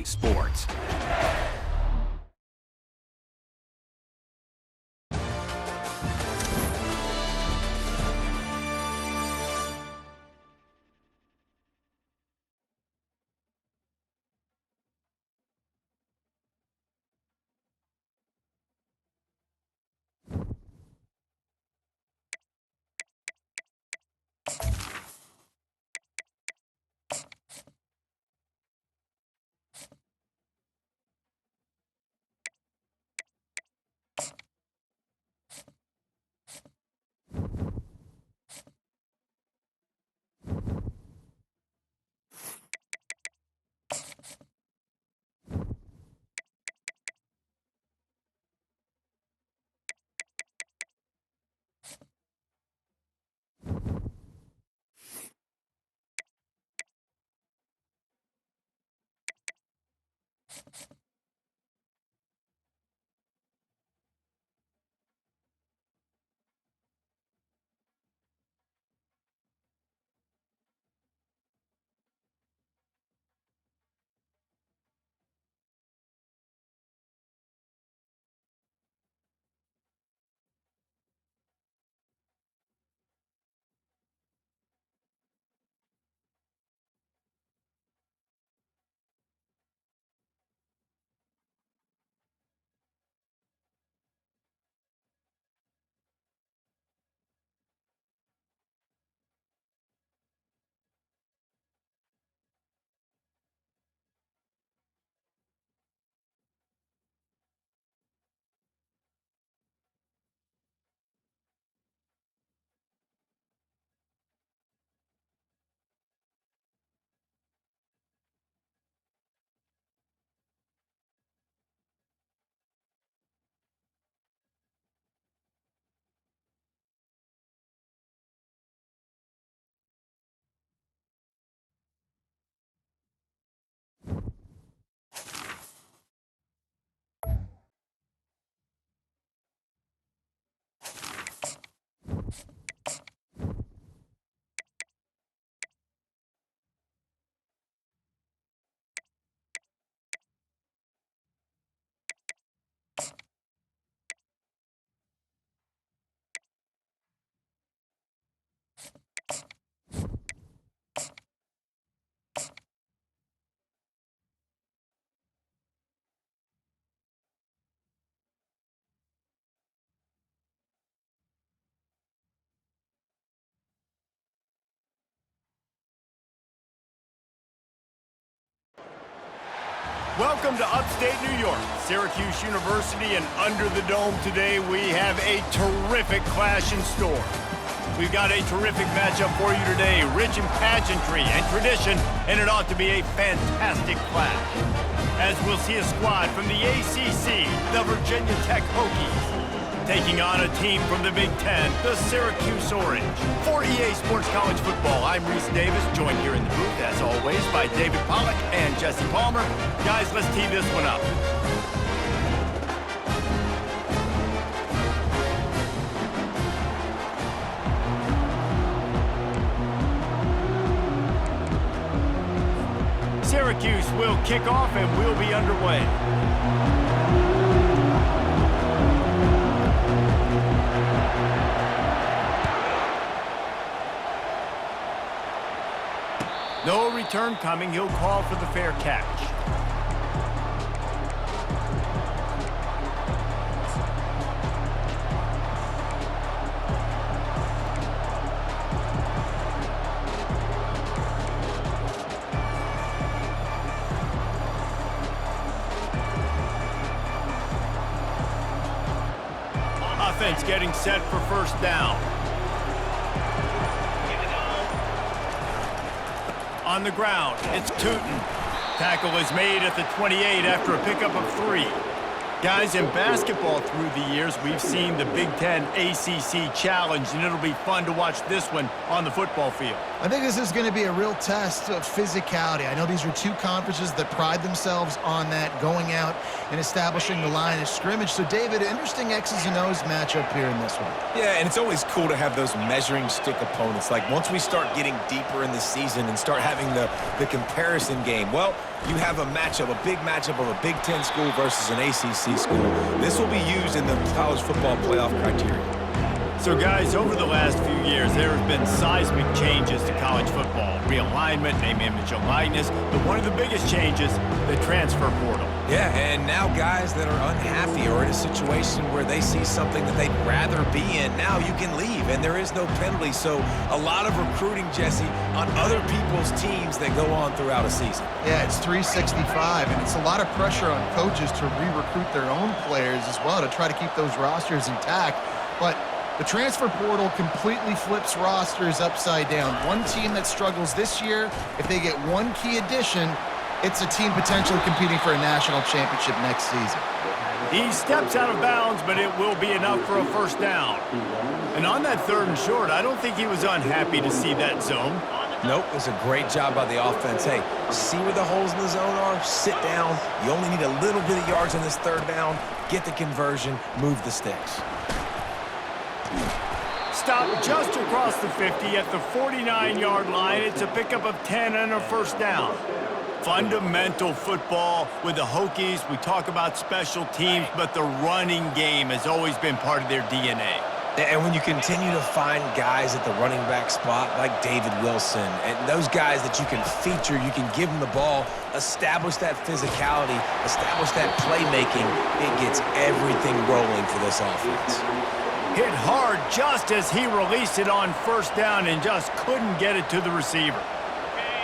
Sports. Welcome to upstate New York, Syracuse University, and under the dome today we have a terrific clash in store. We've got a terrific matchup for you today, rich in pageantry and tradition, and it ought to be a fantastic clash. As we'll see a squad from the ACC, the Virginia Tech Hokies, taking on a team from the Big Ten, the Syracuse Orange. For EA Sports College Football, I'm Reese Davis, joined here in the booth, as always, by David Pollack and Jesse Palmer. Guys, let's tee this one up. Syracuse will kick off and we'll be underway. No return coming. He'll call for the fair catch. Offense getting set for first down. On the ground, it's Tootin. Tackle is made at the 28 after a pickup of 3. Guys, in basketball through the years, we've seen the Big Ten ACC Challenge, and it'll be fun to watch this one on the football field. I think this is going to be a real test of physicality. I know these are two conferences that pride themselves on that, going out and establishing the line of scrimmage. So, David, interesting X's and O's matchup here in this one. Yeah, and it's always cool to have those measuring stick opponents. Like, once we start getting deeper in the season and start having the comparison game, well, you have a matchup, a big matchup of a Big Ten school versus an ACC school. This will be used in the college football playoff criteria. So, guys, over the last few years, there have been seismic changes to college football. Realignment, name, image, and likeness. But one of the biggest changes, the transfer portal. Yeah, and now guys that are unhappy or in a situation where they see something that they'd rather be in, now you can leave, and there is no penalty. So a lot of recruiting, Jesse, on other people's teams that go on throughout a season. Yeah, it's 365, and it's a lot of pressure on coaches to re-recruit their own players as well to try to keep those rosters intact. But the transfer portal completely flips rosters upside down. One team that struggles this year, if they get one key addition, it's a team potentially competing for a national championship next season. He steps out of bounds, but it will be enough for a first down. And on that 3rd and short, I don't think he was unhappy to see that zone. Nope, it's a great job by the offense. Hey, see where the holes in the zone are? Sit down. You only need a little bit of yards on this 3rd down. Get the conversion. Move the sticks. Stop just across the 50 at the 49-yard line. It's a pickup of 10 and a first down. Fundamental football with the Hokies. We talk about special teams, but the running game has always been part of their DNA. And when you continue to find guys at the running back spot like David Wilson, and those guys that you can feature, you can give them the ball, establish that physicality, establish that playmaking, it gets everything rolling for this offense. Hit hard just as he released it on first down and just couldn't get it to the receiver.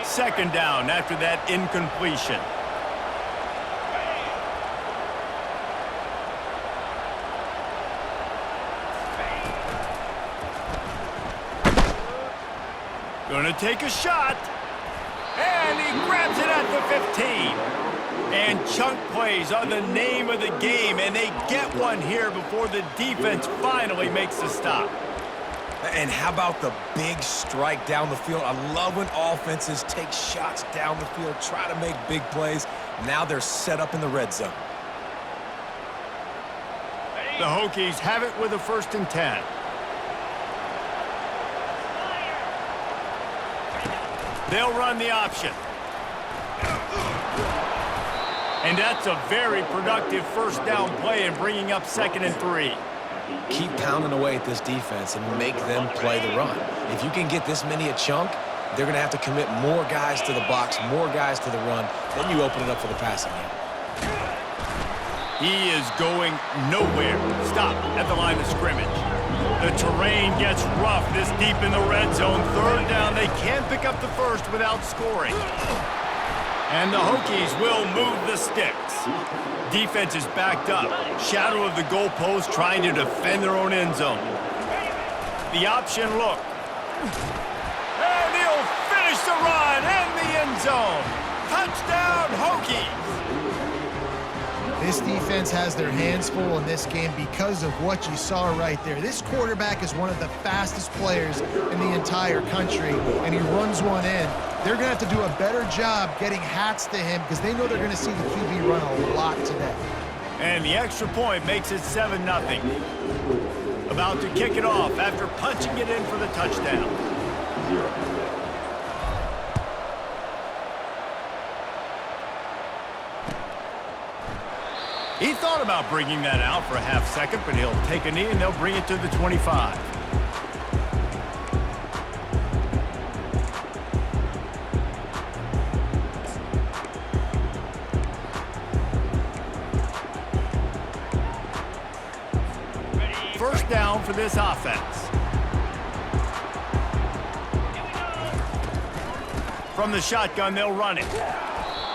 2nd down after that incompletion. Gonna take a shot. And he grabs it at the 15. And chunk plays are the name of the game, and they get one here before the defense finally makes the stop. And how about the big strike down the field? I love when offenses take shots down the field, try to make big plays. Now they're set up in the red zone. The Hokies have it with a 1st and 10. They'll run the option. And that's a very productive first down play and bringing up 2nd and 3. Keep pounding away at this defense and make them play the run. If you can get this many a chunk, they're going to have to commit more guys to the box, more guys to the run. Then you open it up for the passing game. He is going nowhere. Stop at the line of scrimmage. The terrain gets rough this deep in the red zone. 3rd down. They can't pick up the first without scoring. And the Hokies will move the sticks. Defense is backed up. Shadow of the goalpost trying to defend their own end zone. The option look. And he'll finish the run in the end zone. Touchdown, Hokies. This defense has their hands full in this game because of what you saw right there. This quarterback is one of the fastest players in the entire country, and he runs one in. They're going to have to do a better job getting hats to him because they know they're going to see the QB run a lot today. And the extra point makes it 7-0. About to kick it off after punching it in for the touchdown. He thought about bringing that out for a half second, but he'll take a knee and they'll bring it to the 25. First down for this offense. From the shotgun, they'll run it.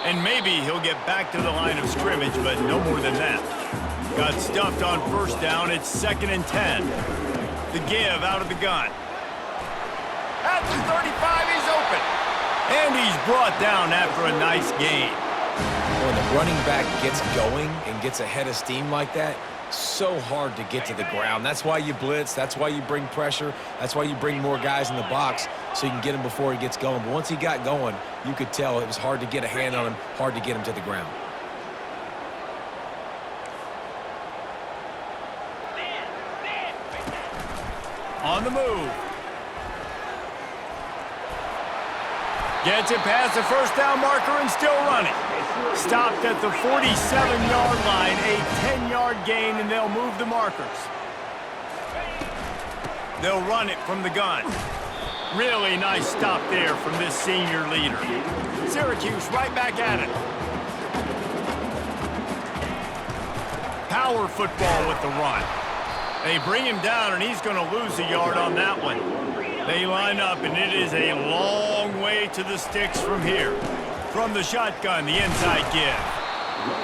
And maybe he'll get back to the line of scrimmage, but no more than that. Got stuffed on first down. It's 2nd and 10. The give out of the gun. At the 35, he's open. And he's brought down after a nice gain. when the running back gets going and gets ahead of steam like that, so hard to get to the ground. That's why you blitz. That's why you bring pressure. That's why you bring more guys in the box so you can get him before he gets going. But once he got going, you could tell it was hard to get a hand on him, hard to get him to the ground. On the move. Gets it past the first down marker and still running. Stopped at the 47-yard line, a 10-yard gain, and they'll move the markers. They'll run it from the gun. Really nice stop there from this senior leader. Syracuse right back at it. Power football with the run. They bring him down, and he's going to lose a yard on that one. They line up, and it is a long way to the sticks from here. From the shotgun, the inside give.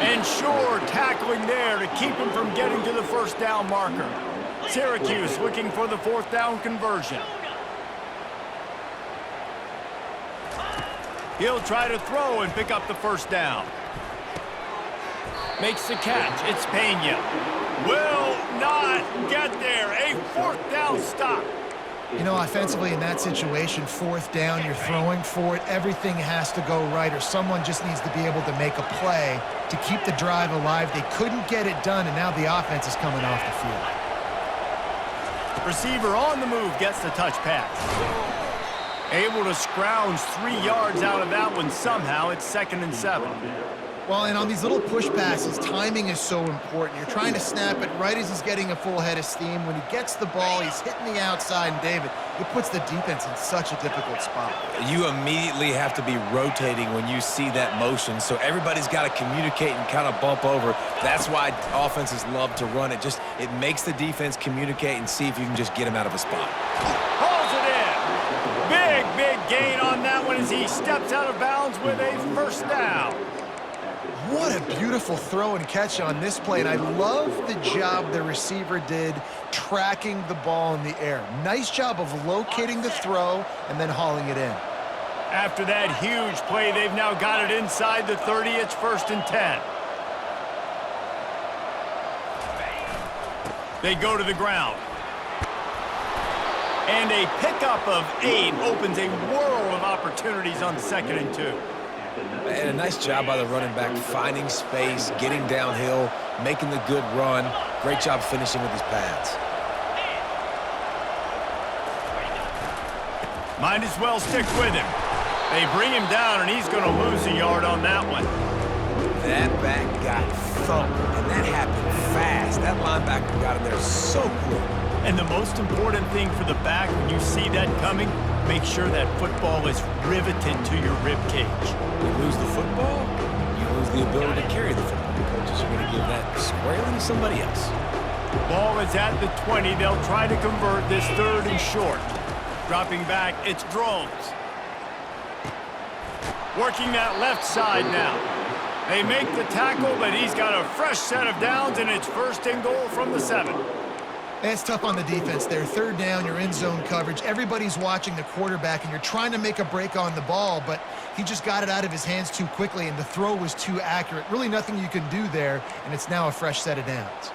And Shore tackling there to keep him from getting to the first down marker. Syracuse looking for the fourth down conversion. He'll try to throw and pick up the first down. Makes the catch. It's Pena. Will not get there. A fourth down stop. You know, offensively in that situation, fourth down, you're throwing for it. Everything has to go right, or someone just needs to be able to make a play to keep the drive alive. They couldn't get it done, and now the offense is coming off the field. Receiver on the move gets the touch pass. Able to scrounge 3 yards out of that one somehow. It's 2nd and 7. Well, and on these little push passes, timing is so important. You're trying to snap it right as he's getting a full head of steam. When he gets the ball, he's hitting the outside, and David, it puts the defense in such a difficult spot. You immediately have to be rotating when you see that motion, so everybody's got to communicate and kind of bump over. That's why offenses love to run it. It makes the defense communicate and see if you can just get him out of a spot. Pulls it in. Big gain on that one as he steps out of bounds with a first down. What a beautiful throw and catch on this play, and I love the job the receiver did tracking the ball in the air. Nice job of locating the throw and then hauling it in. After that huge play, they've now got it inside the 30. It's 1st and 10. They go to the ground. And a pickup of 8 opens a world of opportunities on 2nd and 2. And a nice job by the running back, finding space, getting downhill, making the good run. Great job finishing with his pads. Might as well stick with him. They bring him down, and he's going to lose a yard on that one. That back got thumped, and that happened fast. That linebacker got in there so quick. And the most important thing for the back, when you see that coming, make sure that football is riveted to your rib cage. You lose the football, you lose the ability to carry the football. Coaches are going to give that squarely to somebody else. Ball is at the 20. They'll try to convert this 3rd and short. Dropping back, it's Drones. Working that left side now. They make the tackle, but he's got a fresh set of downs, and it's 1st and goal from the 7. It's tough on the defense there. 3rd down, you're in zone coverage. Everybody's watching the quarterback, and you're trying to make a break on the ball, but he just got it out of his hands too quickly, and the throw was too accurate. Really nothing you can do there, and it's now a fresh set of downs.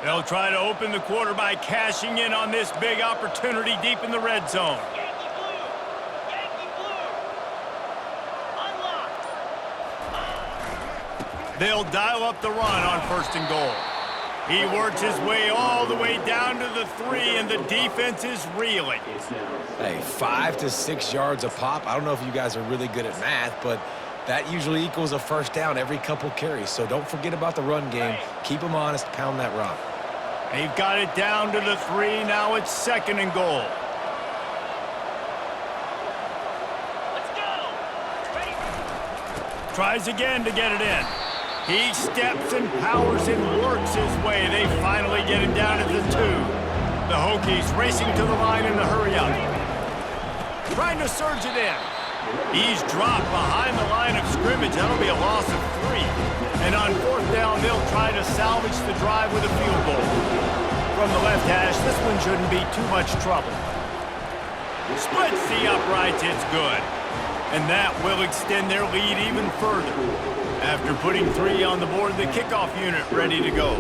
They'll try to open the quarter by cashing in on this big opportunity deep in the red zone. Yankee blue. Unlocked. They'll dial up the run on 1st and goal. He works his way all the way down to the 3, and the defense is reeling. Hey, 5 to 6 yards a pop. I don't know if you guys are really good at math, but that usually equals a first down every couple carries. So don't forget about the run game. Keep them honest, pound that rock. They've got it down to the 3. Now it's 2nd and goal. Let's go. Ready. Tries again to get it in. He steps and powers and works his way. They finally get him down at the 2. The Hokies racing to the line in a hurry-up. Trying to surge it in. He's dropped behind the line of scrimmage. That'll be a loss of 3. And on 4th down, they'll try to salvage the drive with a field goal. From the left hash, this one shouldn't be too much trouble. Splits the uprights, it's good. And that will extend their lead even further. After putting 3 on the board, the kickoff unit ready to go.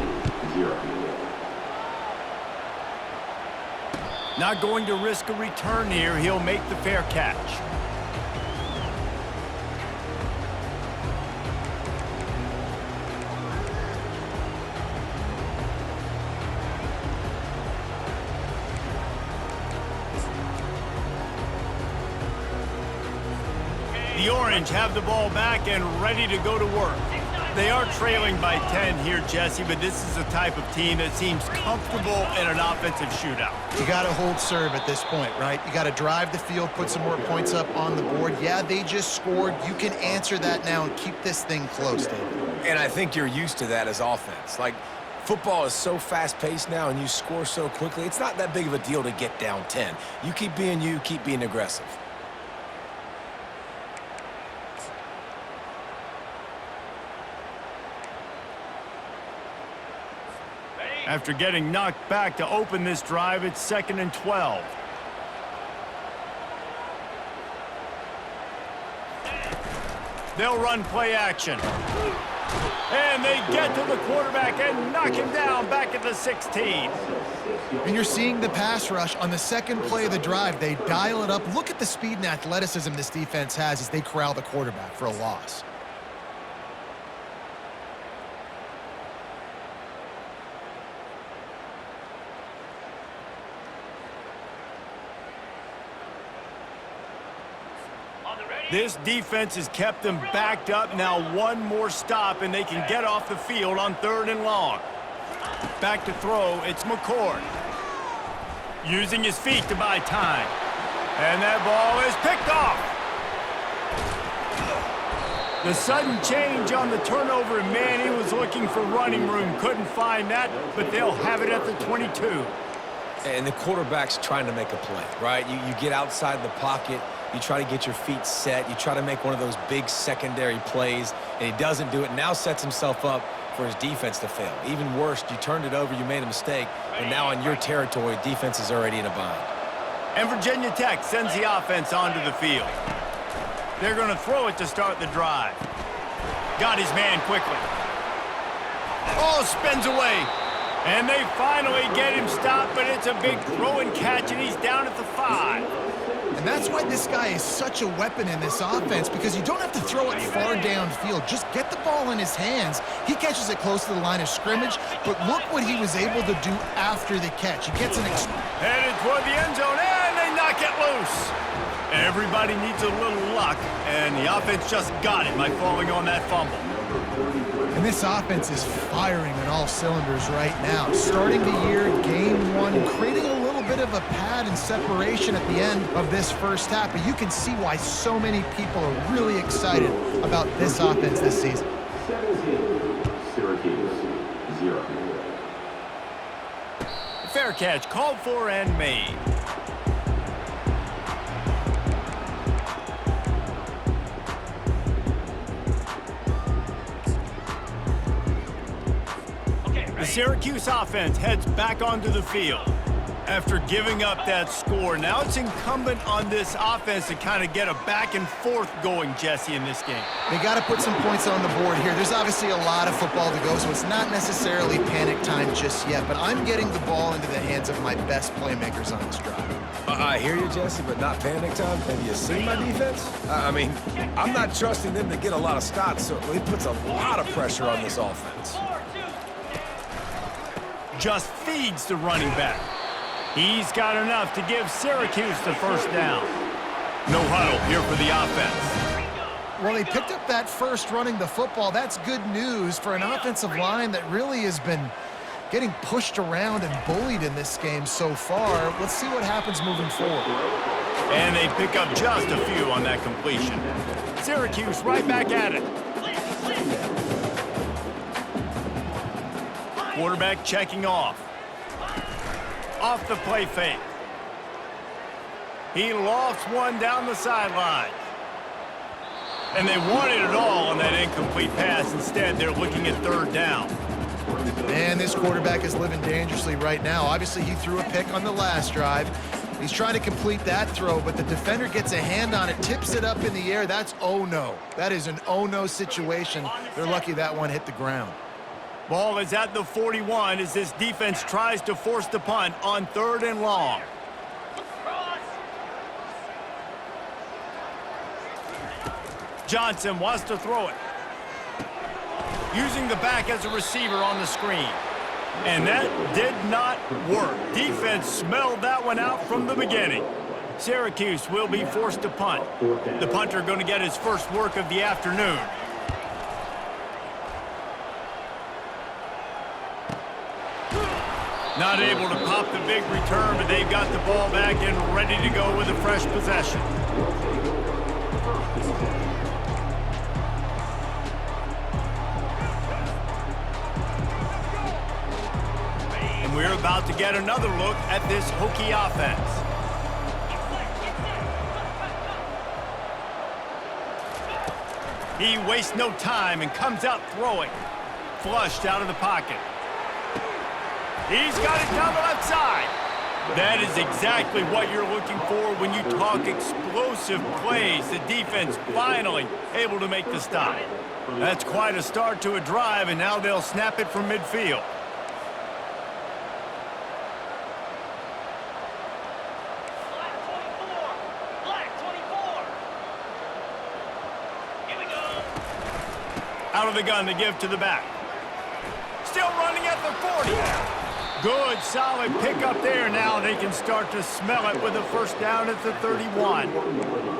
Not going to risk a return here. He'll make the fair catch. The Orange have the ball back and ready to go to work. They are trailing by 10 here, Jesse, but this is the type of team that seems comfortable in an offensive shootout. You got to hold serve at this point, right? You got to drive the field, put some more points up on the board. Yeah, they just scored. You can answer that now and keep this thing close, David. And I think you're used to that as offense. Like, football is so fast-paced now and you score so quickly, it's not that big of a deal to get down 10. You, keep being aggressive. After getting knocked back to open this drive, it's 2nd and 12. They'll run play action. And they get to the quarterback and knock him down back at the 16. And you're seeing the pass rush on the second play of the drive. They dial it up. Look at the speed and athleticism this defense has as they corral the quarterback for a loss. This defense has kept them backed up. Now one more stop, and they can get off the field on 3rd and long. Back to throw, it's McCord. Using his feet to buy time. And that ball is picked off. The sudden change on the turnover, and man, he was looking for running room. Couldn't find that, but they'll have it at the 22. And the quarterback's trying to make a play, right? You get outside the pocket. You try to get your feet set. You try to make one of those big secondary plays, and he doesn't do it. Now sets himself up for his defense to fail. Even worse, you turned it over, you made a mistake, and now on your territory, defense is already in a bind. And Virginia Tech sends the offense onto the field. They're going to throw it to start the drive. Got his man quickly. Oh, spins away. And they finally get him stopped, but it's a big throw and catch, and he's down at the 5. And that's why this guy is such a weapon in this offense, because you don't have to throw it far downfield. Just get the ball in his hands. He catches it close to the line of scrimmage, but look what he was able to do after the catch. He gets an headed toward the end zone, and they knock it loose. Everybody needs a little luck, and the offense just got it by falling on that fumble. And this offense is firing on all cylinders right now. Starting the year, game 1, creating a little bit of a pad and separation at the end of this first half. But you can see why so many people are really excited about this offense this season. 17, Syracuse, 0. Fair catch called for and made. The Syracuse offense heads back onto the field. After giving up that score, now it's incumbent on this offense to kind of get a back and forth going, Jesse, in this game. They got to put some points on the board here. There's obviously a lot of football to go, so it's not necessarily panic time just yet, but I'm getting the ball into the hands of my best playmakers on this drive. I hear you, Jesse, but not panic time. Have you seen my defense? I mean, I'm not trusting them to get a lot of stops, so it puts a lot of pressure on this offense. Just feeds the running back. He's got enough to give Syracuse the first down. No huddle here for the offense. Well, they picked up that first running the football. That's good news for an offensive line that really has been getting pushed around and bullied in this game so far. Let's see what happens moving forward. And they pick up just a few on that completion. Syracuse right back at it. Quarterback checking off. off the play fake. He lofts one down the sideline. And they wanted it all on that incomplete pass. Instead, they're looking at third down. Man, this quarterback is living dangerously right now. Obviously, he threw a pick on the last drive. He's trying to complete that throw, but the defender gets a hand on it, tips it up in the air. That's oh-no. That is an oh-no situation. They're lucky that one hit the ground. Ball is at the 41 as this defense tries to force the punt on third and long. Cross. Johnson wants to throw it. Using the back as a receiver on the screen. And that did not work. Defense smelled that one out from the beginning. Syracuse will be forced to punt. The punter going to get his first work of the afternoon. Not able to pop the big return, but they've got the ball back and ready to go with a fresh possession. And we're about to get another look at this Hokie offense. He wastes no time and comes out throwing. Flushed out of the pocket. He's got it down the left side. That is exactly what you're looking for when you talk explosive plays. The defense finally able to make the stop. That's quite a start to a drive, and now they'll snap it from midfield. Black 24. Here we go. Out of the gun to give to the back. Still running at the 40. Good, solid pickup there. Now they can start to smell it with a first down at the 31.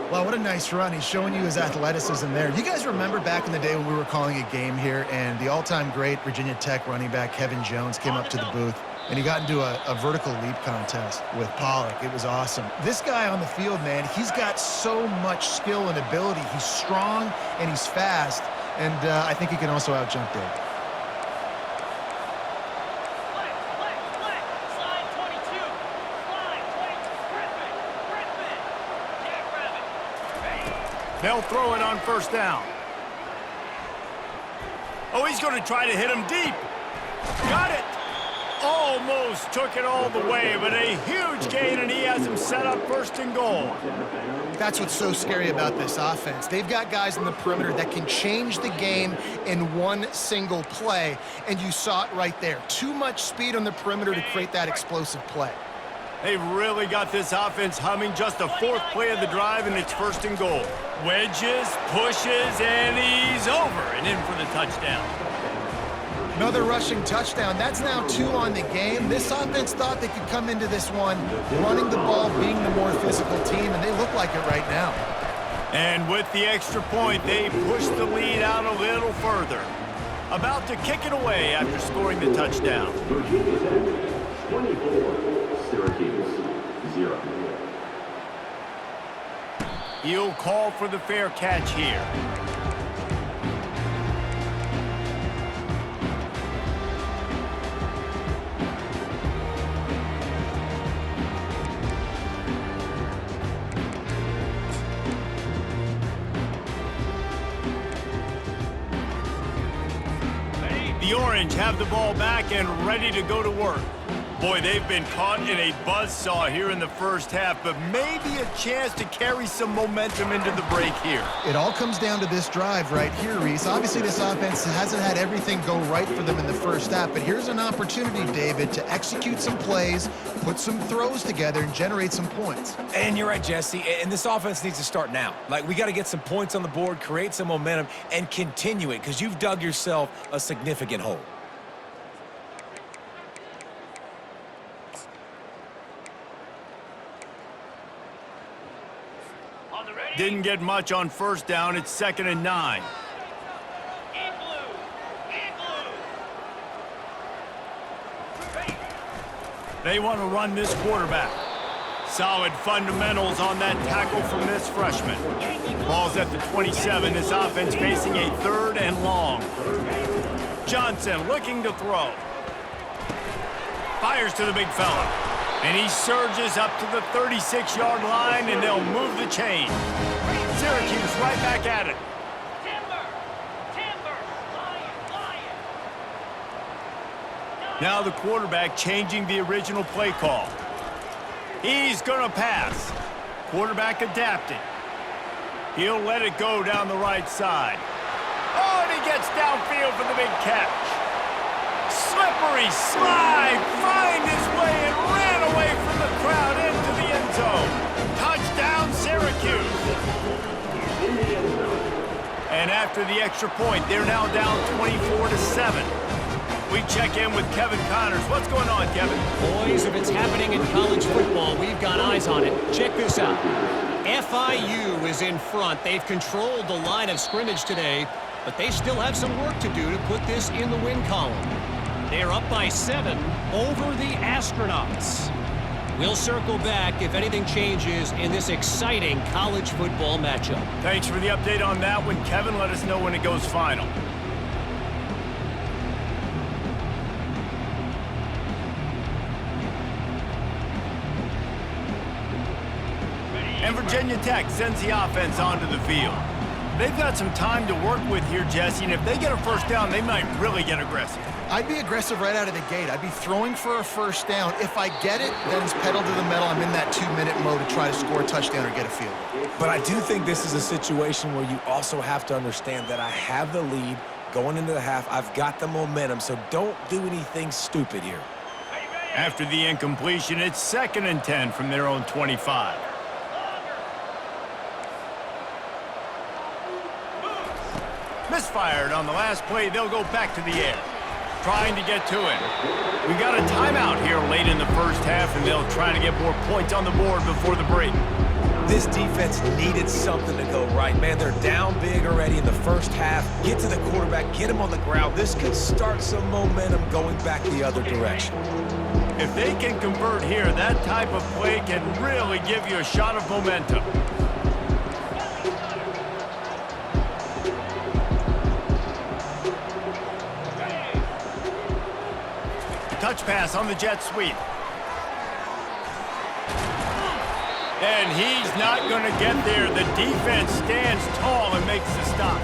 Wow, what a nice run. He's showing you his athleticism there. You guys remember back in the day when we were calling a game here and the all-time great Virginia Tech running back Kevin Jones came up to the booth and he got into a vertical leap contest with Pollock. It was awesome. This guy on the field, man, he's got so much skill and ability. He's strong and he's fast, and I think he can also out-jump Dave. Slide 22. Slide 20. Griffin. Jackrabbit. Ready. They'll throw it on first down. Oh, he's going to try to hit him deep. Got it. Almost took it all the way, but a huge gain, and he has him set up first and goal. That's what's so scary about this offense. They've got guys in the perimeter that can change the game in one single play, and you saw it right there. Too much speed on the perimeter to create that explosive play. They've really got this offense humming. Just the fourth play of the drive, and it's first and goal. Wedges, pushes, and he's over and in for the touchdown. Another rushing touchdown. That's now 2 on the game. This offense thought they could come into this one running the ball, being the more physical team, and they look like it right now. And with the extra point, they push the lead out a little further. About to kick it away after scoring the touchdown. Virginia Tech 24, Syracuse 0. He'll call for the fair catch here. The Orange have the ball back and ready to go to work. Boy, they've been caught in a buzzsaw here in the first half, but maybe a chance to carry some momentum into the break here. It all comes down to this drive right here, Reese. Obviously, this offense hasn't had everything go right for them in the first half, but here's an opportunity, David, to execute some plays, put some throws together, and generate some points. And you're right, Jesse, and this offense needs to start now. Like, we got to get some points on the board, create some momentum, and continue it, because you've dug yourself a significant hole. On the ready. Didn't get much on first down. It's 2nd and 9. In blue. In blue. Ready. They want to run this quarterback. Solid fundamentals on that tackle from this freshman. Ball's at the 27. This offense facing a 3rd and long. Johnson looking to throw. Fires to the big fella. And he surges up to the 36-yard line, and they'll move the chain. Syracuse right back at it. Timber! Lion! Now the quarterback changing the original play call. He's going to pass. Quarterback adapting. He'll let it go down the right side. Oh, and he gets downfield for the big catch. Slippery slide, find his way and ran away from the crowd into the end zone. Touchdown, Syracuse. And after the extra point, they're now down 24-7. We check in with Kevin Connors. What's going on, Kevin? Boys, if it's happening in college football, we've got eyes on it. Check this out. FIU is in front. They've controlled the line of scrimmage today, but they still have some work to do to put this in the win column. They're up by 7 over the Astronauts. We'll circle back if anything changes in this exciting college football matchup. Thanks for the update on that one, Kevin. Let us know when it goes final. And Virginia Tech sends the offense onto the field. They've got some time to work with here, Jesse, and if they get a first down, they might really get aggressive. I'd be aggressive right out of the gate. I'd be throwing for a first down. If I get it, then it's pedal to the metal. I'm in that 2-minute mode to try to score a touchdown or get a field goal. But I do think this is a situation where you also have to understand that I have the lead going into the half. I've got the momentum, so don't do anything stupid here. After the incompletion, it's 2nd and 10 from their own 25. Misfired on the last play. They'll go back to the air. Trying to get to it. We got a timeout here late in the first half, and they'll try to get more points on the board before the break. This defense needed something to go right. Man, they're down big already in the first half. Get to the quarterback, get him on the ground. This could start some momentum going back the other direction. If they can convert here, that type of play can really give you a shot of momentum. Touch pass on the jet sweep. And he's not going to get there. The defense stands tall and makes the stop.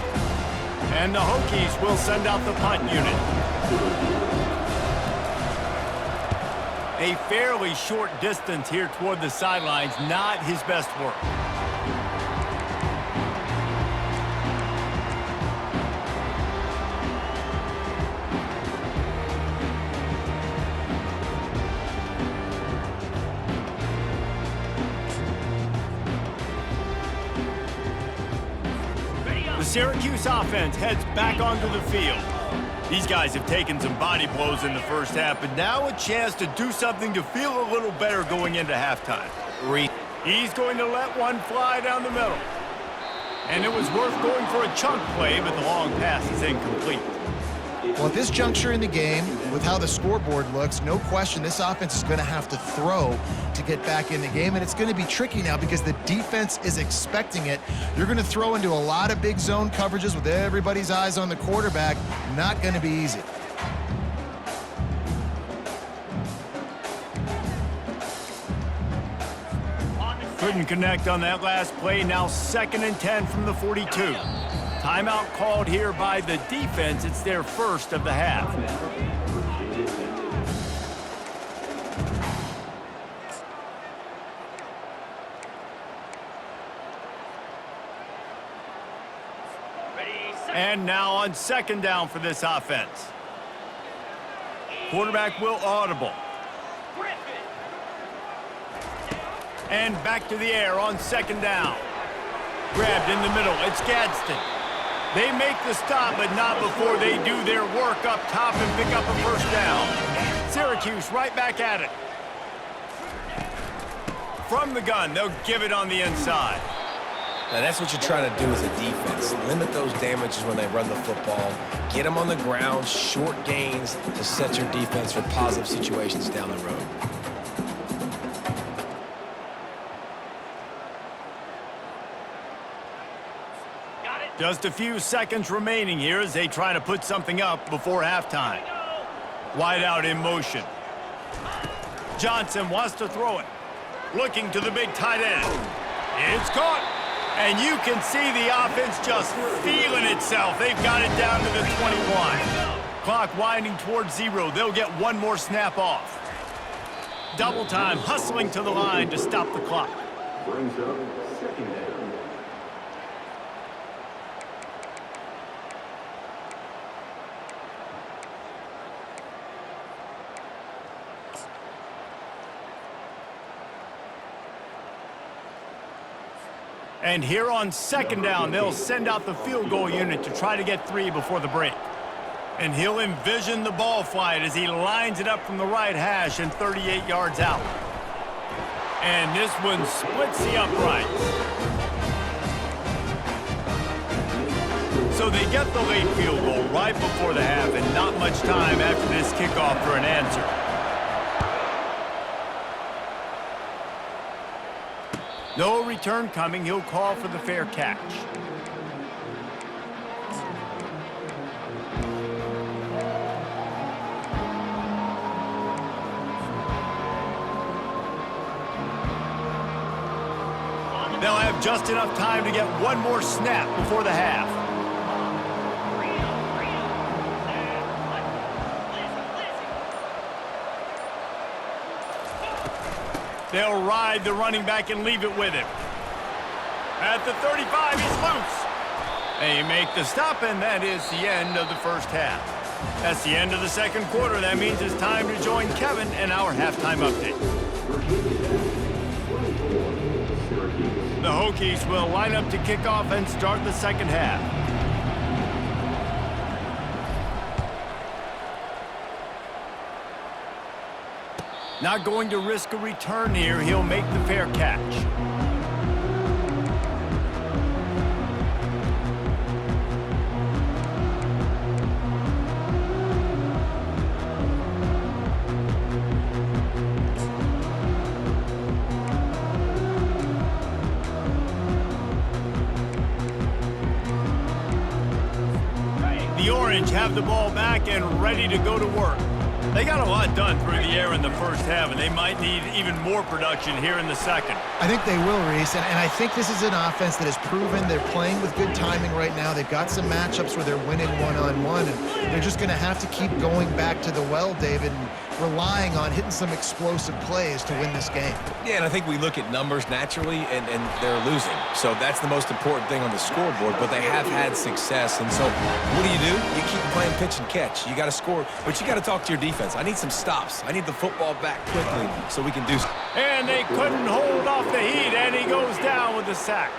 And the Hokies will send out the punt unit. A fairly short distance here toward the sidelines, not his best work. The Syracuse offense heads back onto the field. These guys have taken some body blows in the first half, but now a chance to do something to feel a little better going into halftime. He's going to let one fly down the middle. And it was worth going for a chunk play, but the long pass is incomplete. Well, at this juncture in the game, with how the scoreboard looks, no question this offense is going to have to throw to get back in the game, and it's going to be tricky now because the defense is expecting it. You're going to throw into a lot of big zone coverages with everybody's eyes on the quarterback. Not going to be easy. Couldn't connect on that last play. Now 2nd and 10 from the 42. Timeout called here by the defense. It's their first of the half. And now on 2nd down for this offense. Quarterback will audible. And back to the air on 2nd down. Grabbed in the middle. It's Gadsden. They make the stop, but not before they do their work up top and pick up a first down. Syracuse right back at it. From the gun, they'll give it on the inside. Now, that's what you're trying to do as a defense. Limit those damages when they run the football. Get them on the ground, short gains to set your defense for positive situations down the road. Just a few seconds remaining here as they try to put something up before halftime. Wide out in motion. Johnson wants to throw it. Looking to the big tight end. It's caught. And you can see the offense just feeling itself. They've got it down to the 21. Clock winding towards 0. They'll get one more snap off. Double time, hustling to the line to stop the clock. Brings up second down. And here on second down, they'll send out the field goal unit to try to get 3 before the break. And he'll envision the ball flight as he lines it up from the right hash and 38 yards out. And this one splits the uprights. So they get the late field goal right before the half and not much time after this kickoff for an answer. No return coming. He'll call for the fair catch. They'll have just enough time to get one more snap before the half. They'll ride the running back and leave it with him. At the 35, he's loose. They make the stop, and that is the end of the first half. That's the end of the second quarter. That means it's time to join Kevin in our halftime update. The Hokies will line up to kick off and start the second half. Not going to risk a return here. He'll make the fair catch. The Orange have the ball back and ready to go to work. They got a lot done through the air in the first half, and they might need even more production here in the second. I think they will, Reese, and I think this is an offense that has proven they're playing with good timing right now. They've got some matchups where they're winning one-on-one, and they're just going to have to keep going back to the well, David, and relying on hitting some explosive plays to win this game. Yeah, and I think we look at numbers naturally, and they're losing. So that's the most important thing on the scoreboard, but they have had success. And so what do? You keep playing pitch and catch. You got to score, but you got to talk to your defense. I need some stops. I need the football back quickly so we can do something. And they couldn't hold off the heat, and he goes down with the sack.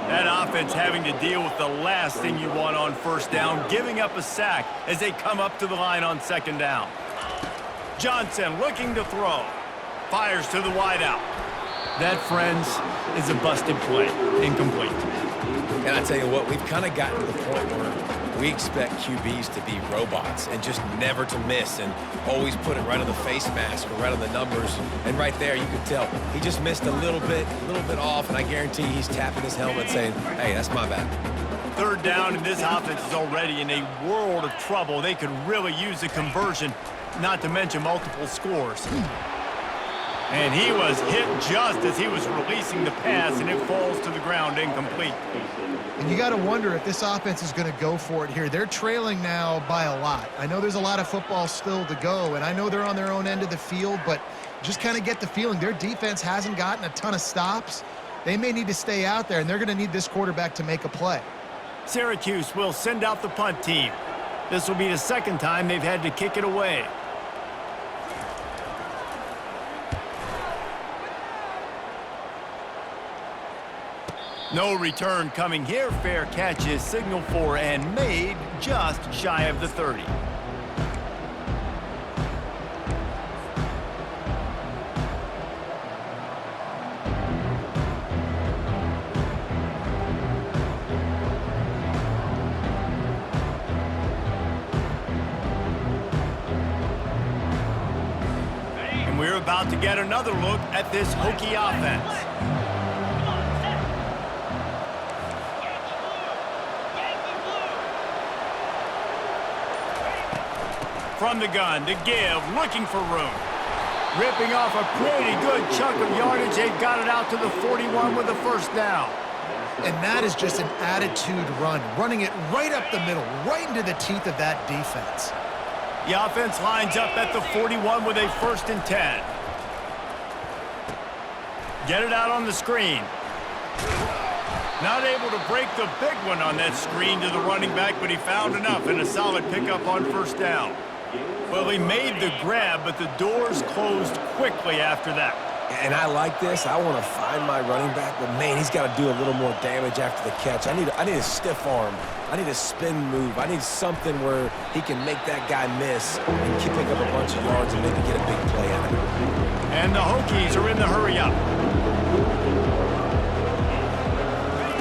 That offense having to deal with the last thing you want on first down, giving up a sack as they come up to the line on second down. Johnson looking to throw. Fires to the wideout. That, friends, is a busted play. Incomplete. And I tell you what, we've kind of gotten to the point where we expect QBs to be robots and just never to miss and always put it right on the face mask or right on the numbers. And right there, you could tell he just missed a little bit off, and I guarantee he's tapping his helmet saying, hey, that's my bad. Third down, and this offense is already in a world of trouble. They could really use a conversion, not to mention multiple scores. And he was hit just as he was releasing the pass, and it falls to the ground incomplete. And you got to wonder if this offense is going to go for it here. They're trailing now by a lot. I know there's a lot of football still to go, and I know they're on their own end of the field, but just kind of get the feeling their defense hasn't gotten a ton of stops. They may need to stay out there, and they're going to need this quarterback to make a play. Syracuse will send out the punt team. This will be the second time they've had to kick it away. No return coming here. Fair catch is signaled for and made just shy of the 30. And we're about to get another look at this Hokie offense. From the gun to give, looking for room. Ripping off a pretty good chunk of yardage. They've got it out to the 41 with a first down. And that is just an attitude run, running it right up the middle, right into the teeth of that defense. The offense lines up at the 41 with a 1st and 10. Get it out on the screen. Not able to break the big one on that screen to the running back, but he found enough and a solid pickup on first down. Well, he made the grab, but the doors closed quickly after that. And I like this. I want to find my running back, but man, he's got to do a little more damage after the catch. I need a stiff arm. I need a spin move. I need something where he can make that guy miss and pick up a bunch of yards and maybe get a big play out of it. And the Hokies are in the hurry up.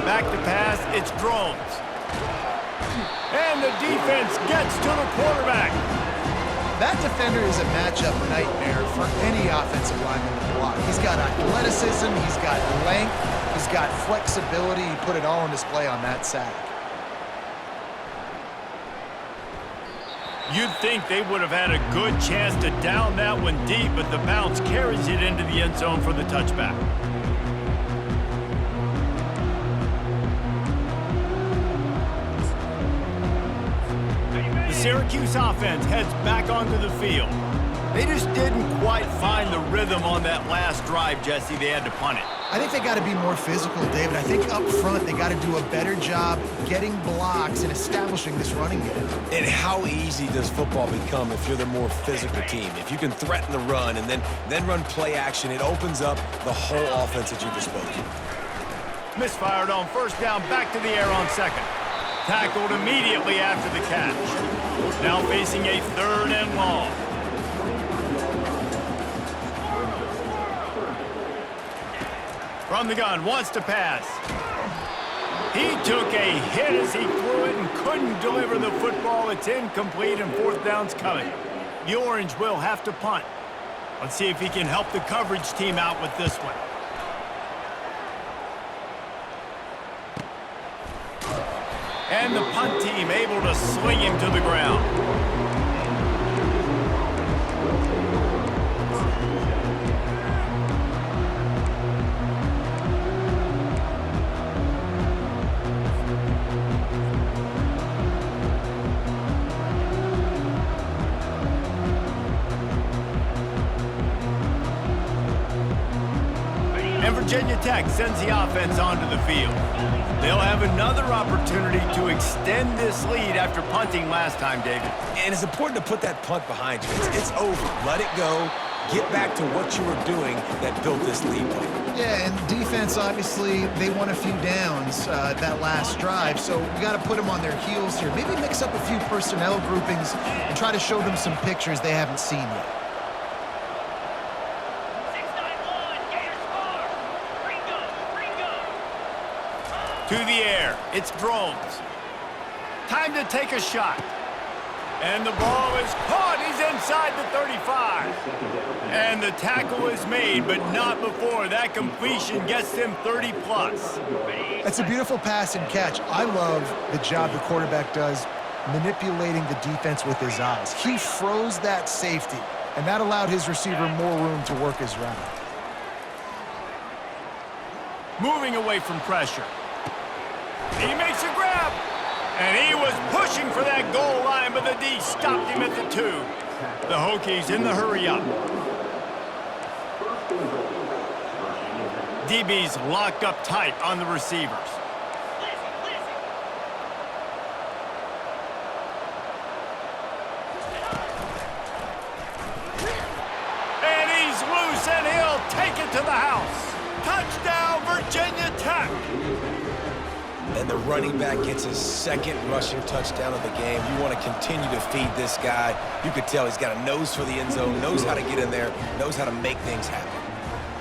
Back to pass, it's Drones. And the defense gets to the quarterback. That defender is a matchup nightmare for any offensive lineman to block. He's got athleticism, he's got length, he's got flexibility. He put it all on display on that sack. You'd think they would have had a good chance to down that one deep, but the bounce carries it into the end zone for the touchback. The Syracuse offense heads back onto the field. They just didn't quite find the rhythm on that last drive, Jesse. They had to punt it. I think they got to be more physical, David. I think up front they got to do a better job getting blocks and establishing this running game. And how easy does football become if you're the more physical team? If you can threaten the run and then run play action, it opens up the whole offense at your disposal. Misfired on first down, back to the air on second. Tackled immediately after the catch. Now facing a 3rd and long. From the gun, wants to pass. He took a hit as he threw it and couldn't deliver the football. It's incomplete and 4th down's coming. The Orange will have to punt. Let's see if he can help the coverage team out with this one. And the punt team able to sling him to the ground. And Virginia Tech sends the offense onto the field. They'll have another opportunity to extend this lead after punting last time, David. And it's important to put that punt behind you. It's over. Let it go. Get back to what you were doing that built this lead. Yeah, and defense, obviously, they won a few downs that last drive, so we got to put them on their heels here. Maybe mix up a few personnel groupings and try to show them some pictures they haven't seen yet. 691, Gator score. Ringo. To the air, it's Drones. Time to take a shot. And the ball is caught. He's inside the 35. And the tackle is made, but not before. That completion gets them 30-plus. That's a beautiful pass and catch. I love the job the quarterback does manipulating the defense with his eyes. He froze that safety, and that allowed his receiver more room to work his route. Moving away from pressure. He makes a grab. And he was pushing for that goal line, but the D stopped him at the 2. The Hokies in the hurry-up. DB's locked up tight on the receivers. And he's loose, and he'll take it to the house. Touchdown, Virginia Tech. And the running back gets his 2nd rushing touchdown of the game. You want to continue to feed this guy. You could tell he's got a nose for the end zone, knows how to get in there, knows how to make things happen.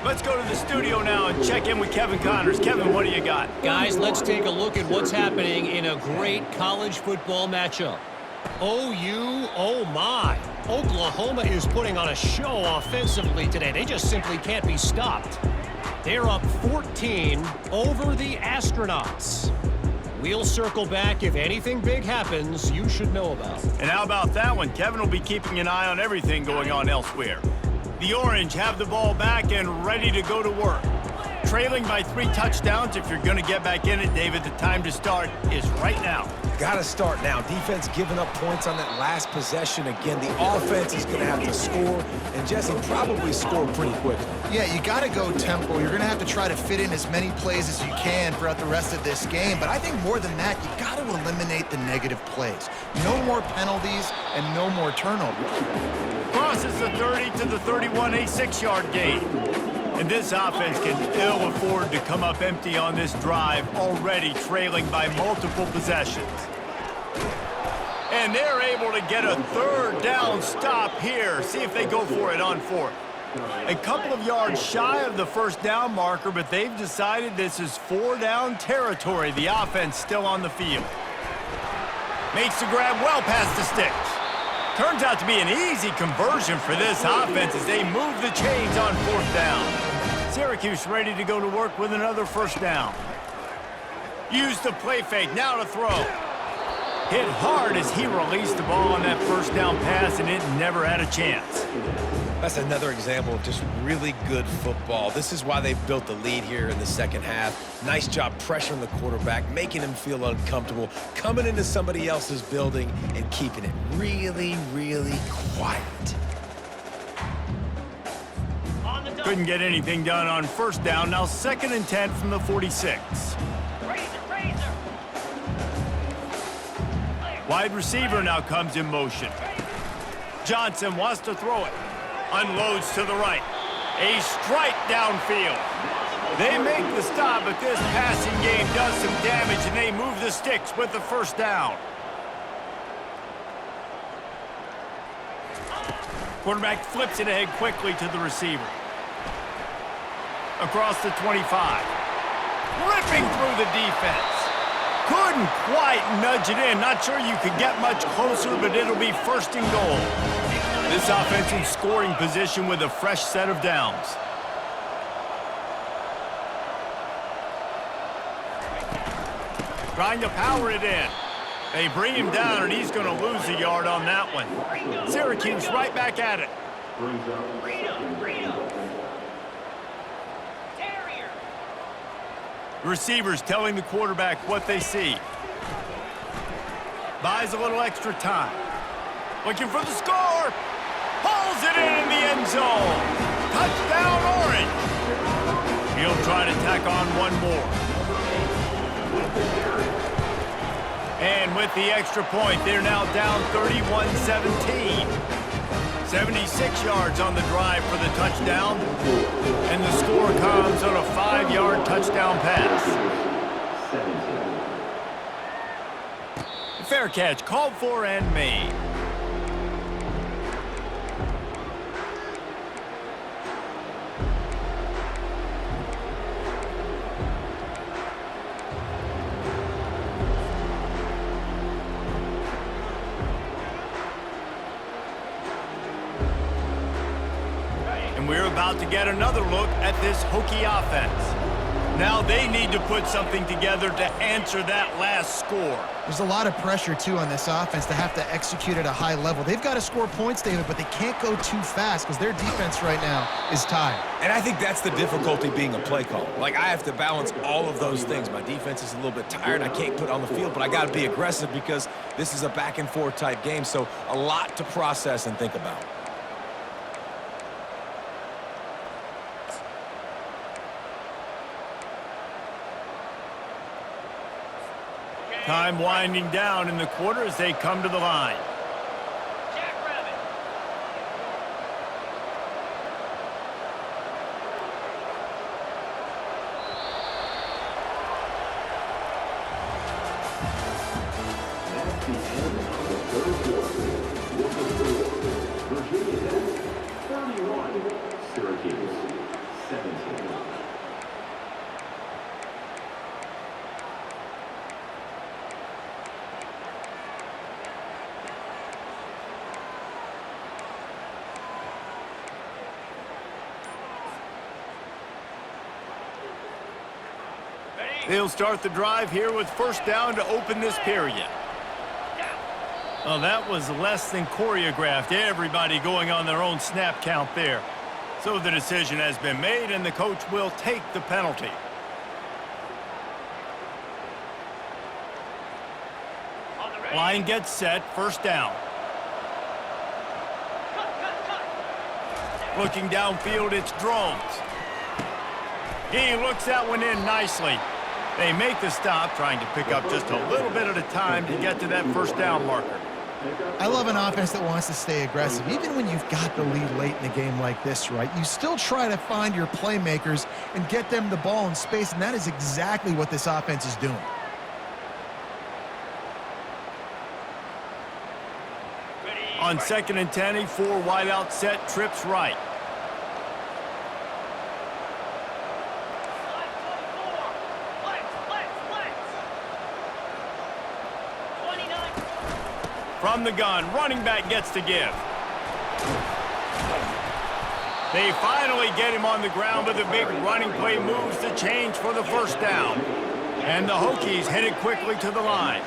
Let's go to the studio now and check in with Kevin Connors. Kevin, what do you got? Guys, let's take a look at what's happening in a great college football matchup. OU, oh my. Oklahoma is putting on a show offensively today. They just simply can't be stopped. They're up 14 over the Astronauts. We'll circle back if anything big happens you should know about. And how about that one? Kevin will be keeping an eye on everything going on elsewhere. The Orange have the ball back and ready to go to work. Trailing by 3 touchdowns. If you're going to get back in it, David, the time to start is right now. Got to start now. Defense giving up points on that last possession. Again, the offense is going to have to score, and Jesse probably score pretty quickly. Yeah, you got to go tempo. You're going to have to try to fit in as many plays as you can throughout the rest of this game. But I think more than that, you got to eliminate the negative plays. No more penalties and no more turnovers. Crosses the 30 to the 31, a 6-yard gain. And this offense can ill afford to come up empty on this drive, already trailing by multiple possessions. And they're able to get a 3rd down stop here. See if they go for it on 4th. A couple of yards shy of the 1st down marker, but they've decided this is 4-down territory. The offense still on the field. Makes the grab well past the sticks. Turns out to be an easy conversion for this offense as they move the chains on 4th down. Syracuse ready to go to work with another 1st down. Use the play fake, now to throw. Hit hard as he released the ball on that 1st down pass, and it never had a chance. That's another example of just really good football. This is why they've built the lead here in the second half. Nice job pressuring the quarterback, making him feel uncomfortable, coming into somebody else's building and keeping it really, really quiet. Couldn't get anything done on 1st down. Now 2nd and 10 from the 46. Wide receiver now comes in motion. Johnson wants to throw it. Unloads to the right. A strike downfield. They make the stop, but this passing game does some damage, and they move the sticks with the 1st down. Quarterback flips it ahead quickly to the receiver. Across the 25. Ripping through the defense. Couldn't quite nudge it in. Not sure you could get much closer, but it'll be 1st and goal. This offense in scoring position with a fresh set of downs. Trying to power it in. They bring him down, and he's going to lose a yard on that one. Syracuse right back at it. Receivers telling the quarterback what they see. Buys a little extra time. Looking for the score. Pulls it in the end zone. Touchdown, Orange. He'll try to tack on one more. And with the extra point, they're now down 31-17. 76 yards on the drive for the touchdown. And the score comes on a 5-yard touchdown pass. Fair catch, called for and made. We're about to get another look at this Hokie offense. Now they need to put something together to answer that last score. There's a lot of pressure, too, on this offense to have to execute at a high level. They've got to score points, David, but they can't go too fast because their defense right now is tired. And I think that's the difficulty being a play caller. Like, I have to balance all of those things. My defense is a little bit tired. I can't put on the field, but I got to be aggressive because this is a back-and-forth type game, so a lot to process and think about. Time winding down in the quarter as they come to the line. Jackrabbit. At the end of the 3rd quarter, with the score, Virginia Tech 31, Syracuse 17. They'll start the drive here with 1st down to open this period. Oh, that was less than choreographed. Everybody going on their own snap count there. So the decision has been made, and the coach will take the penalty. On the ready. Line gets set, first down. Looking downfield, it's Drones. He looks that one in nicely. They make the stop, trying to pick up just a little bit at a time to get to that first down marker. I love an offense that wants to stay aggressive. Even when you've got the lead late in a game like this, right, you still try to find your playmakers and get them the ball in space, and that is exactly what this offense is doing. On 2nd and 10, a 4 wide out set, trips right. From the gun, running back gets to give. They finally get him on the ground, but the big running play moves the change for the first down. And the Hokies headed quickly to the line.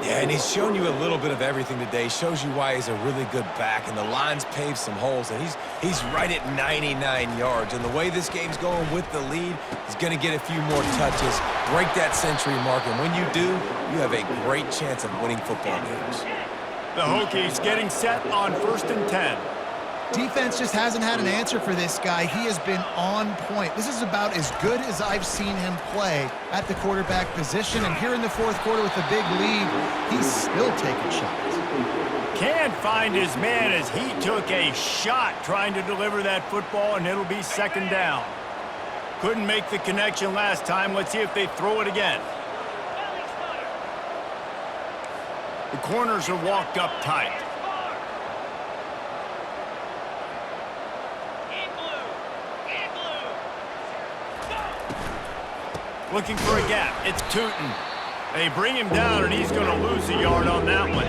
Yeah, and he's shown you a little bit of everything today. Shows you why he's a really good back, and the line's paved some holes, and he's right at 99 yards. And the way this game's going with the lead, he's going to get a few more touches, break that century mark, and when you do, you have a great chance of winning football games. The Hokies getting set on 1st and 10. Defense just hasn't had an answer for this guy. He has been on point. This is about as good as I've seen him play at the quarterback position. And here in the fourth quarter with a big lead, he's still taking shots. Can't find his man as he took a shot trying to deliver that football, and it'll be 2nd down. Couldn't make the connection last time. Let's see if they throw it again. The corners are walked up tight. Looking for a gap. It's Tootin. They bring him down, and he's going to lose a yard on that one.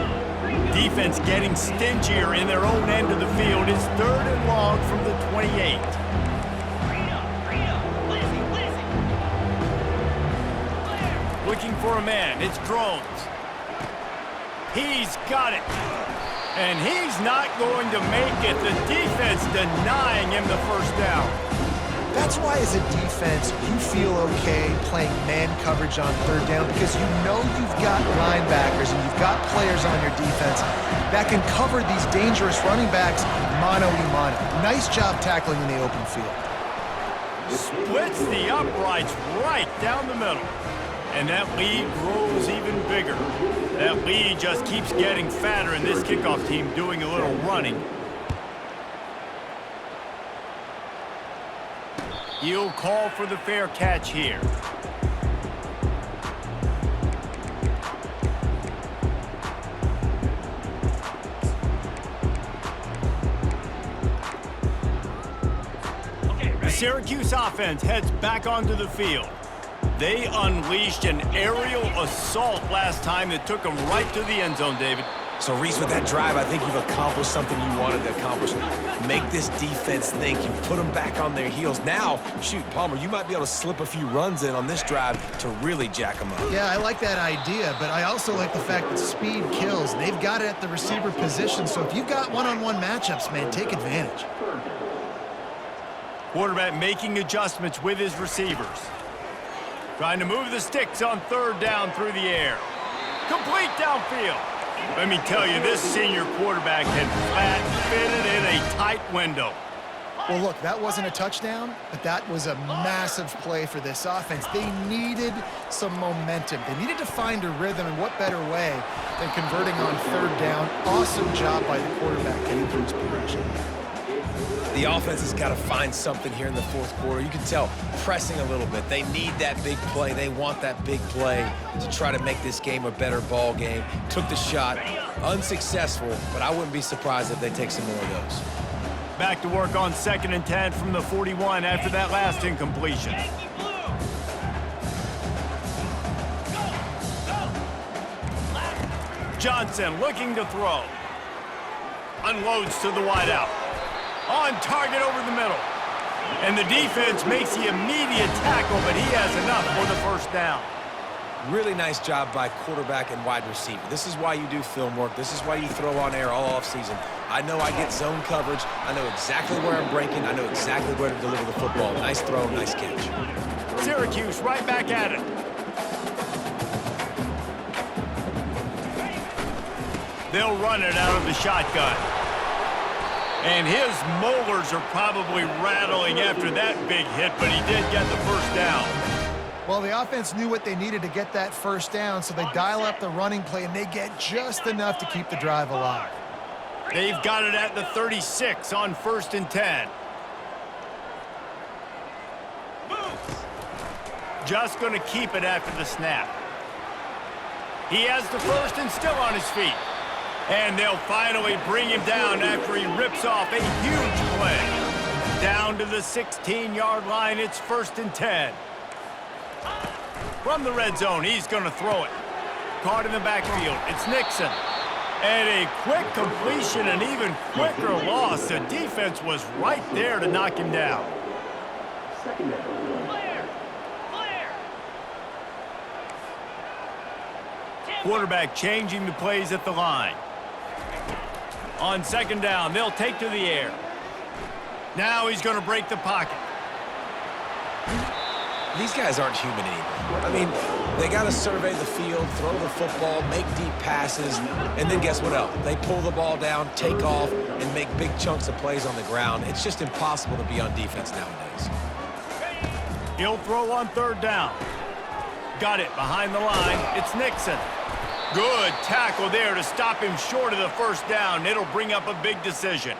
Defense getting stingier in their own end of the field. It's 3rd and long from the 28. Looking for a man. It's Drones. He's got it. And he's not going to make it. The defense denying him the first down. That's why, as a defense, you feel okay playing man coverage on 3rd down, because you know you've got linebackers and you've got players on your defense that can cover these dangerous running backs mano-a-mano. Nice job tackling in the open field. Splits the uprights right down the middle. And that lead grows even bigger. That lead just keeps getting fatter, and this kickoff team doing a little running. He'll call for the fair catch here. The Syracuse offense heads back onto the field. They unleashed an aerial assault last time that took them right to the end zone, David. So, Reese, with that drive, I think you've accomplished something you wanted to accomplish. Make this defense think. You've put them back on their heels. Now, shoot, Palmer, you might be able to slip a few runs in on this drive to really jack them up. Yeah, I like that idea, but I also like the fact that speed kills. They've got it at the receiver position, so if you've got one-on-one matchups, man, take advantage. Quarterback making adjustments with his receivers. Trying to move the sticks on 3rd down through the air. Complete downfield. Let me tell you, this senior quarterback had flat fitted in a tight window. Well, look, that wasn't a touchdown, but that was a massive play for this offense. They needed some momentum. They needed to find a rhythm, and what better way than converting on 3rd down. Awesome job by the quarterback getting through his progression. The offense has got to find something here in the fourth quarter. You can tell, pressing a little bit. They need that big play. They want that big play to try to make this game a better ball game. Took the shot, unsuccessful, but I wouldn't be surprised if they take some more of those. Back to work on 2nd and 10 from the 41 after that last incompletion. Johnson looking to throw. Unloads to the wideout. On target over the middle. And the defense makes the immediate tackle, but he has enough for the first down. Really nice job by quarterback and wide receiver. This is why you do film work. This is why you throw on air all offseason. I know I get zone coverage. I know exactly where I'm breaking. I know exactly where to deliver the football. Nice throw, nice catch. Syracuse right back at it. They'll run it out of the shotgun. And his molars are probably rattling after that big hit, but he did get the first down. Well, the offense knew what they needed to get that first down, so they dial up the running play, and they get just enough to keep the drive alive. They've got it at the 36 on 1st and 10. Just going to keep it after the snap. He has the first and still on his feet. And they'll finally bring him down after he rips off a huge play. Down to the 16-yard line, it's 1st and 10. From the red zone, he's going to throw it. Caught in the backfield, it's Nixon. And a quick completion, an even quicker loss. The defense was right there to knock him down. Second down. Clear! Clear! Quarterback changing the plays at the line. On 2nd down, they'll take to the air. Now he's going to break the pocket. These guys aren't human anymore. I mean, they got to survey the field, throw the football, make deep passes, and then guess what else? They pull the ball down, take off, and make big chunks of plays on the ground. It's just impossible to be on defense nowadays. He'll throw on 3rd down. Got it behind the line. It's Nixon. Good tackle there to stop him short of the 1st down. It'll bring up a big decision.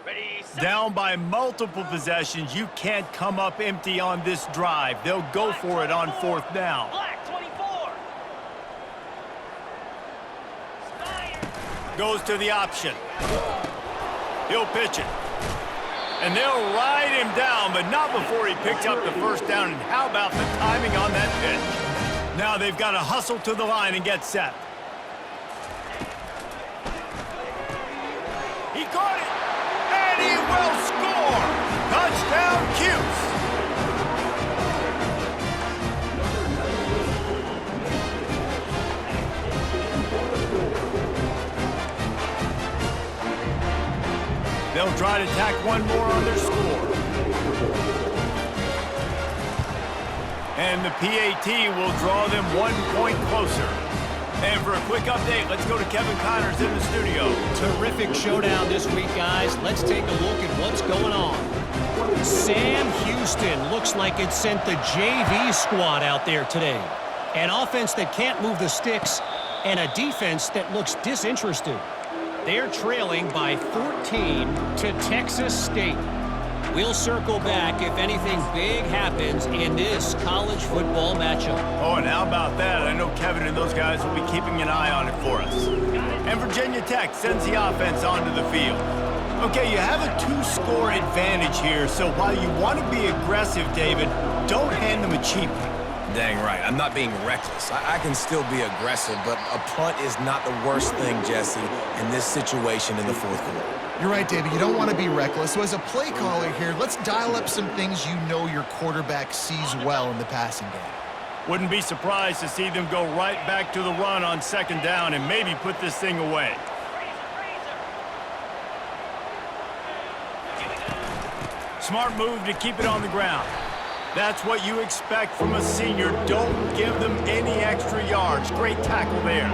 Ready, set. Down by multiple possessions, you can't come up empty on this drive. They'll go for it on 4th down. Black 24. Spire. Goes to the option. He'll pitch it. And they'll ride him down, but not before he picks up the 1st down. And how about the timing on that pitch? Now they've got to hustle to the line and get set. He caught it, and he will score! Touchdown, Cuse! They'll try to tack one more on their score. And the PAT will draw them 1 point closer. And for a quick update, let's go to Kevin Connors in the studio. Terrific showdown this week, guys. Let's take a look at what's going on. Sam Houston looks like it sent the JV squad out there today. An offense that can't move the sticks and a defense that looks disinterested. They're trailing by 14 to Texas State. We'll circle back if anything big happens in this college football matchup. Oh, and how about that? I know Kevin and those guys will be keeping an eye on it for us. And Virginia Tech sends the offense onto the field. Okay, you have a 2-score advantage here, so while you want to be aggressive, David, don't hand them a cheap one. Dang right. I'm not being reckless. I can still be aggressive, but a punt is not the worst thing, Jesse, in this situation in the 4th quarter. You're right, David. You don't want to be reckless. So as a play caller here, let's dial up some things you know your quarterback sees well in the passing game. Wouldn't be surprised to see them go right back to the run on 2nd down and maybe put this thing away. Smart move to keep it on the ground. That's what you expect from a senior. Don't give them any extra yards. Great tackle there.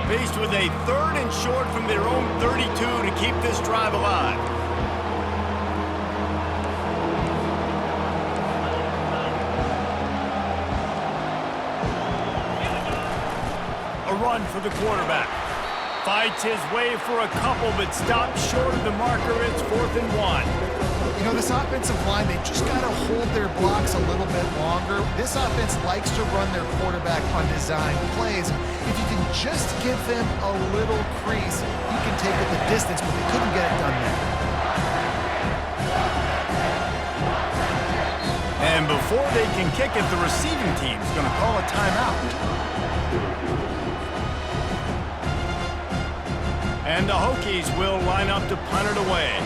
Faced with a 3rd and short from their own 32 to keep this drive alive. A run for the quarterback. Fights his way for a couple, but stops short of the marker. It's 4th and 1. You know, this offensive line, they just got to hold their blocks a little bit longer. This offense likes to run their quarterback on design plays. If you can just give them a little crease, you can take it the distance, but they couldn't get it done there. And And before they can kick it, the receiving team's going to call a timeout. And the Hokies will line up to punt it away.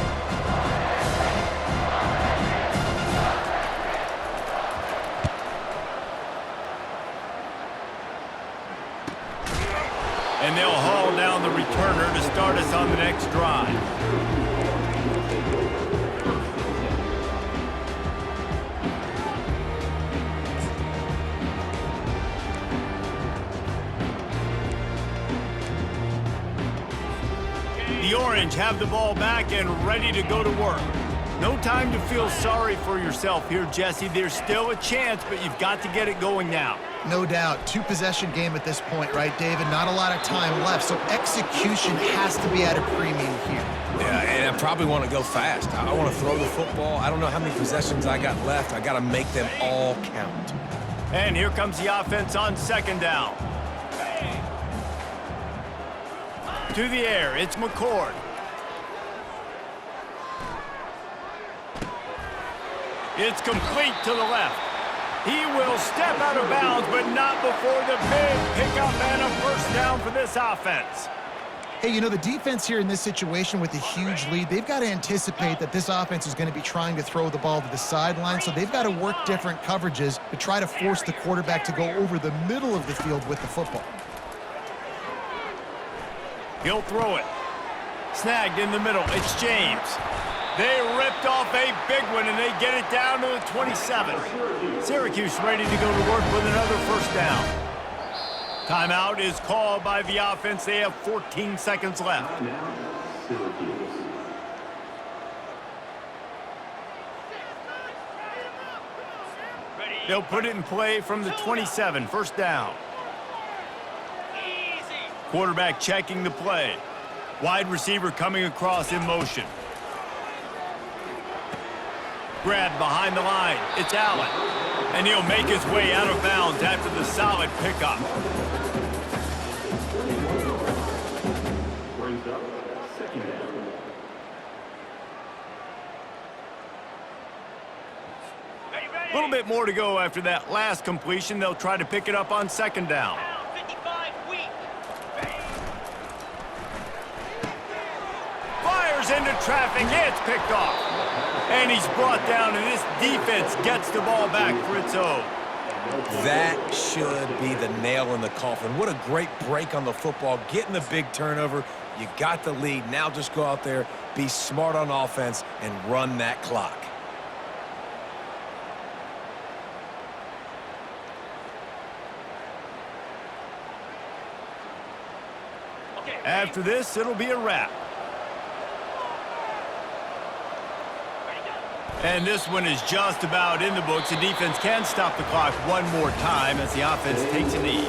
And they'll haul down the returner to start us on the next drive. The Orange have the ball back and ready to go to work. No time to feel sorry for yourself here, Jesse. There's still a chance, but you've got to get it going now. No doubt. Two-possession game at this point, right, David? Not a lot of time left, so execution has to be at a premium here. Yeah, and I probably want to go fast. I want to throw the football. I don't know how many possessions I got left. I got to make them all count. And here comes the offense on second down. To the air, it's McCord. It's complete to the left. He will step out of bounds, but not before the big pickup and a first down for this offense. Hey, you know, the defense here in this situation with a huge lead, they've got to anticipate that this offense is going to be trying to throw the ball to the sideline, so they've got to work different coverages to try to force the quarterback to go over the middle of the field with the football. He'll throw it. Snagged in the middle. It's James. They ripped off a big one, and they get it down to the 27. Syracuse ready to go to work with another first down. Timeout is called by the offense. They have 14 seconds left. They'll put it in play from the 27. First down. Quarterback checking the play. Wide receiver coming across in motion. Grabbed behind the line. It's Allen. And he'll make his way out of bounds after the solid pickup. A little bit more to go after that last completion. They'll try to pick it up on second down. Fires into traffic. It's picked off. And he's brought down, and this defense gets the ball back for its own. That should be the nail in the coffin. What a great break on the football. Getting the big turnover. You got the lead. Now just go out there, be smart on offense, and run that clock. After this, it'll be a wrap. And this one is just about in the books. The defense can stop the clock one more time as the offense takes a knee.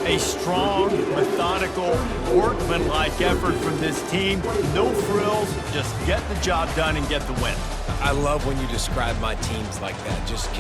A strong, methodical, workmanlike effort from this team. No frills, just get the job done and get the win. I love when you describe my teams like that. Just